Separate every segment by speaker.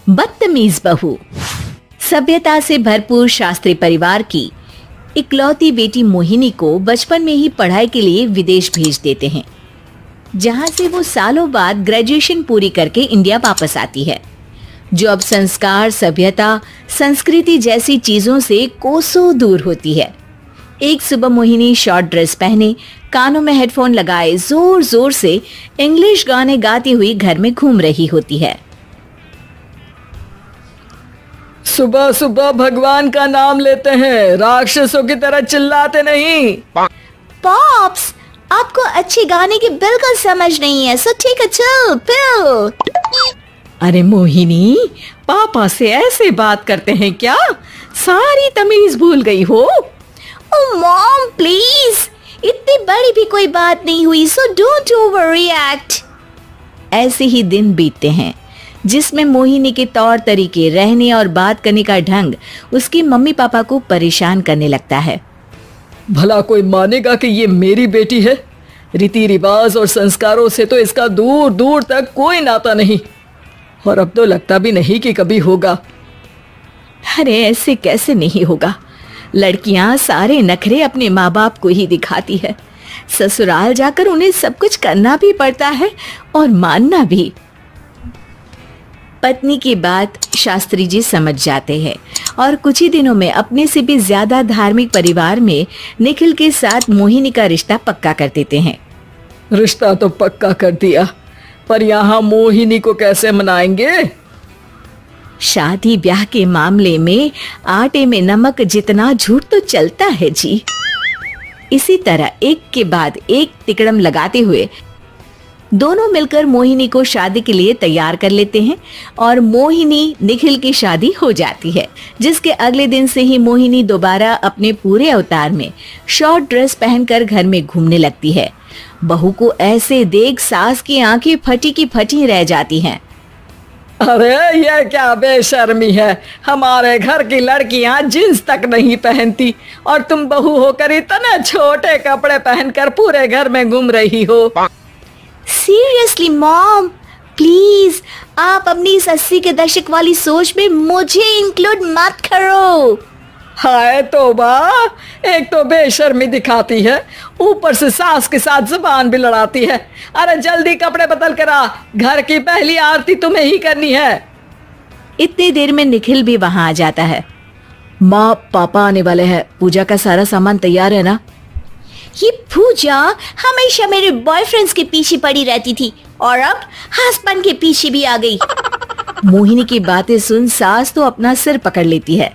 Speaker 1: बदतमीज बहू। सभ्यता से भरपूर शास्त्री परिवार की इकलौती बेटी मोहिनी को बचपन में ही पढ़ाई के लिए विदेश भेज देते हैं, जहां से वो सालों बाद ग्रेजुएशन पूरी करके इंडिया वापस आती है, जो अब संस्कार, सभ्यता, संस्कृति जैसी चीजों से कोसों दूर होती है। एक सुबह मोहिनी शॉर्ट ड्रेस पहने, कानों में हेडफोन लगाए जोर जोर से इंग्लिश गाने गाती हुई घर में घूम रही होती है।
Speaker 2: सुबह सुबह भगवान का नाम लेते हैं, राक्षसों की तरह चिल्लाते नहीं।
Speaker 1: पॉप्स, आपको अच्छे गाने की बिल्कुल समझ नहीं है, सो ठीक है, चिल पिल।
Speaker 2: अरे मोहिनी, पापा से ऐसे बात करते हैं क्या? सारी तमीज भूल गई हो?
Speaker 1: ओह मॉम प्लीज, इतनी बड़ी भी कोई बात नहीं हुई, सो डोंट ओवर रिएक्ट। ऐसे ही दिन बीतते हैं जिसमें मोहिनी के तौर तरीके, रहने और बात करने का ढंग उसकी मम्मी पापा को परेशान करने लगता है।
Speaker 2: भला कोई मानेगा कि ये मेरी बेटी है? रीति रिवाज और संस्कारों से तो इसका दूर दूर तक कोई नाता नहीं, और अब तो लगता भी नहीं कि कभी होगा।
Speaker 1: अरे ऐसे कैसे नहीं होगा? लड़कियां सारे नखरे अपने माँ बाप को ही दिखाती है। ससुराल जाकर उन्हें सब कुछ करना भी पड़ता है और मानना भी। पत्नी की बात शास्त्री जी समझ जाते हैं और कुछ ही दिनों में अपने से भी ज्यादा धार्मिक परिवार में निखिल के साथ मोहिनी का रिश्ता पक्का कर देते हैं।
Speaker 2: रिश्ता तो पक्का कर दिया, पर यहाँ मोहिनी को कैसे मनाएंगे?
Speaker 1: शादी ब्याह के मामले में आटे में नमक जितना झूठ तो चलता है जी। इसी तरह एक के बाद एक तिकड़म लगाते हुए दोनों मिलकर मोहिनी को शादी के लिए तैयार कर लेते हैं और मोहिनी निखिल की शादी हो जाती है, जिसके अगले दिन से ही मोहिनी दोबारा अपने पूरे अवतार में शॉर्ट ड्रेस पहनकर घर में घूमने लगती है। बहू को ऐसे देख सास की आंखें फटी की फटी रह जाती हैं।
Speaker 2: अरे ये क्या बेशर्मी है, हमारे घर की लड़कियां जींस तक नहीं पहनती और तुम बहू होकर इतने छोटे कपड़े पहनकर पूरे घर में घूम रही हो।
Speaker 1: सीरियसली मॉम, प्लीज आप अपनी इस 80 के दशक वाली सोच में मुझे इंक्लूड मत करो।
Speaker 2: हाय तौबा, एक तो बेशर्मी दिखाती है, ऊपर से सास के साथ जुबान भी लड़ाती है। अरे जल्दी कपड़े बदल कर आ, घर की पहली आरती तुम्हें ही करनी है।
Speaker 1: इतनी देर में निखिल भी वहां आ जाता है।
Speaker 2: माँ, पापा आने वाले हैं, पूजा का सारा सामान तैयार है ना?
Speaker 1: ये पूजा हमेशा मेरे बॉयफ्रेंड्स के पीछे पड़ी रहती थी और अब हस्बैंड के पीछे भी आ गई। मोहिनी की बातें सुन सास तो अपना सिर पकड़ लेती है,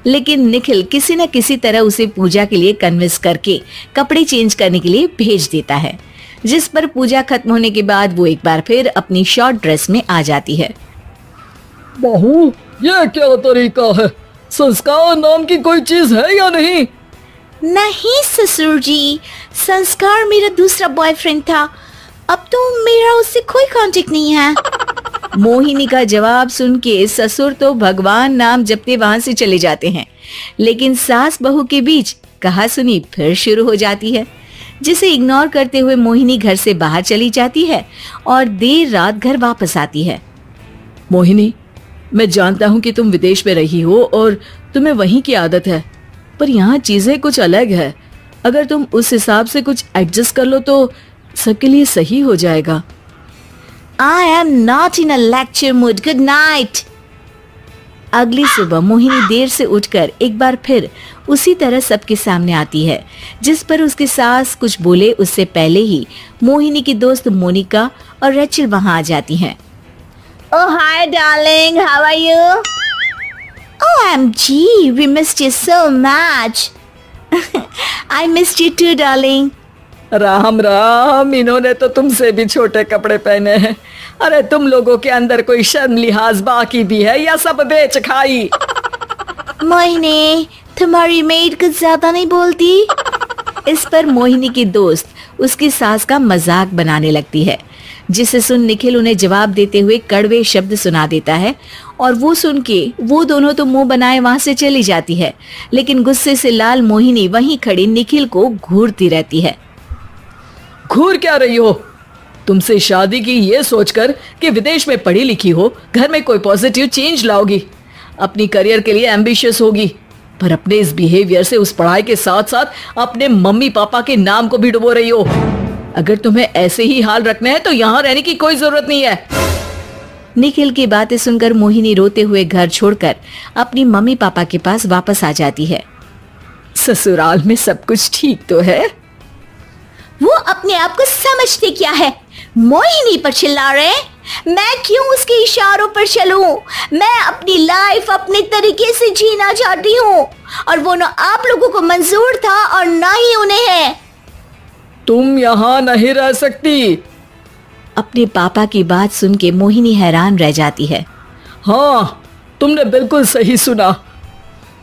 Speaker 1: लेकिन निखिल किसी न किसी तरह उसे पूजा के लिए कन्विंस करके कपड़े चेंज करने के लिए भेज देता है, जिस पर पूजा खत्म होने के बाद वो एक बार फिर अपनी शॉर्ट ड्रेस में आ जाती है।
Speaker 2: बहू, ये क्या तरीका है? संस्कार नाम की कोई चीज है या नहीं?
Speaker 1: नहीं ससुर जी, संस्कार मेरा दूसरा बॉयफ्रेंड था, अब तो मेरा उससे कोई कांटेक्ट नहीं है। मोहिनी का जवाब सुन के ससुर तो भगवान नाम जपते वहां से चले जाते हैं, लेकिन सास बहू के बीच कहासुनी फिर शुरू हो जाती है, जिसे इग्नोर करते हुए मोहिनी घर से बाहर चली जाती है और देर रात घर वापस आती है।
Speaker 2: मोहिनी, मैं जानता हूँ कि तुम विदेश में रही हो और तुम्हें वहीं की आदत है, पर यहाँ चीजें कुछ अलग है। अगर तुम उस हिसाब से कुछ एडजस्ट कर लो तो सबके लिए सही हो जाएगा।
Speaker 1: I am not in a lecture mood. Good night. अगली सुबह मोहिनी देर से उठकर एक बार फिर उसी तरह सबके सामने आती है, जिस पर उसकी सास कुछ बोले उससे पहले ही मोहिनी की दोस्त मोनिका और रेचल वहां आ जाती हैं। Oh hi darling, how are you? OMG, we missed you so much. I missed you too darling.
Speaker 2: Ram Ram, इन्होंने तो तुमसे भी छोटे कपड़े पहने हैं। अरे तुम लोगों के अंदर कोई शर्म लिहाज बाकी भी है या सब बेच खाई?
Speaker 1: मोहिनी, तुम्हारी मेड कुछ ज्यादा नहीं बोलती? इस पर मोहिनी की दोस्त उसकी सास का मजाक बनाने लगती है, जिसे सुन निखिल उन्हें जवाब देते हुए कड़वे शब्द सुना देता है और वो सुन के वो दोनों तो मुंह बनाए वहां से चली जाती है, लेकिन गुस्से से लाल मोहिनी वहीं खड़ी निखिल को घूरती रहती है।
Speaker 2: घूर क्या रही हो? तुमसे शादी की ये सोचकर कि विदेश में पढ़ी लिखी हो, घर में कोई पॉजिटिव चेंज लाओगी, अपनी करियर के लिए एम्बिशियस होगी, पर अपने इस बिहेवियर से उस पढ़ाई के साथ साथ अपने मम्मी पापा के नाम को भी डुबो रही हो। अगर तुम्हें ऐसे ही हाल रखना है तो यहाँ रहने की कोई जरूरत नहीं है।
Speaker 1: निखिल की बातें सुनकर मोहिनी रोते हुए घर छोड़कर अपनी मम्मी पापा के पास वापस आ जाती है।
Speaker 2: ससुराल में सब कुछ ठीक तो है?
Speaker 3: वो अपने आप को समझते क्या है? मोहिनी पर चिल्ला रहे हैं? मैं क्यों उसके इशारों पर चलूं? मैं अपनी लाइफ अपने तरीके से जीना चाहती हूँ और वो ना आप लोगों को मंजूर था और ना ही उन्हें है।
Speaker 2: तुम यहाँ नहीं रह सकती।
Speaker 1: अपने पापा की बात सुन के मोहिनी हैरान रह जाती है।
Speaker 2: हाँ, तुमने बिल्कुल सही सुना।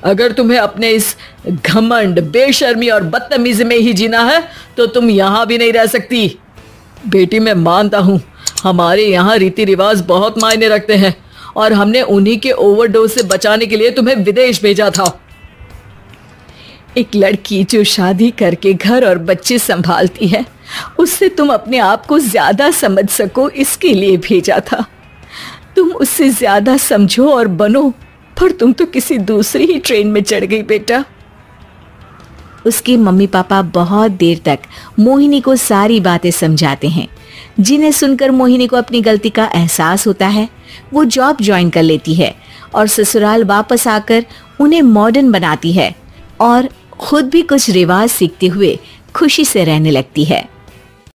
Speaker 2: अगर तुम्हें अपने इस घमंड, बेशर्मी और बदतमीजी में ही जीना है तो तुम यहाँ भी नहीं रह सकती। बेटी, मैं मानता हूँ हमारे यहाँ रीति रिवाज बहुत मायने रखते हैं और हमने उन्हीं के ओवरडोज से बचाने के लिए तुम्हें विदेश भेजा था।
Speaker 1: एक लड़की जो शादी करके घर और बच्चे संभालती है, उससे तुम अपने आप को ज्यादा समझ सको इसके लिए भेजा था। तुम उससे ज्यादा समझो और बनो, पर तुम तो किसी दूसरी ही ट्रेन में चढ़ गई बेटा। उसके मम्मी पापा बहुत देर तक मोहिनी को सारी बातें समझाते हैं, जिन्हें सुनकर मोहिनी को अपनी गलती का एहसास होता है। वो जॉब ज्वाइन कर लेती है और ससुराल वापस आकर उन्हें मॉडर्न बनाती है और खुद भी कुछ रिवाज सीखते हुए खुशी से रहने लगती है।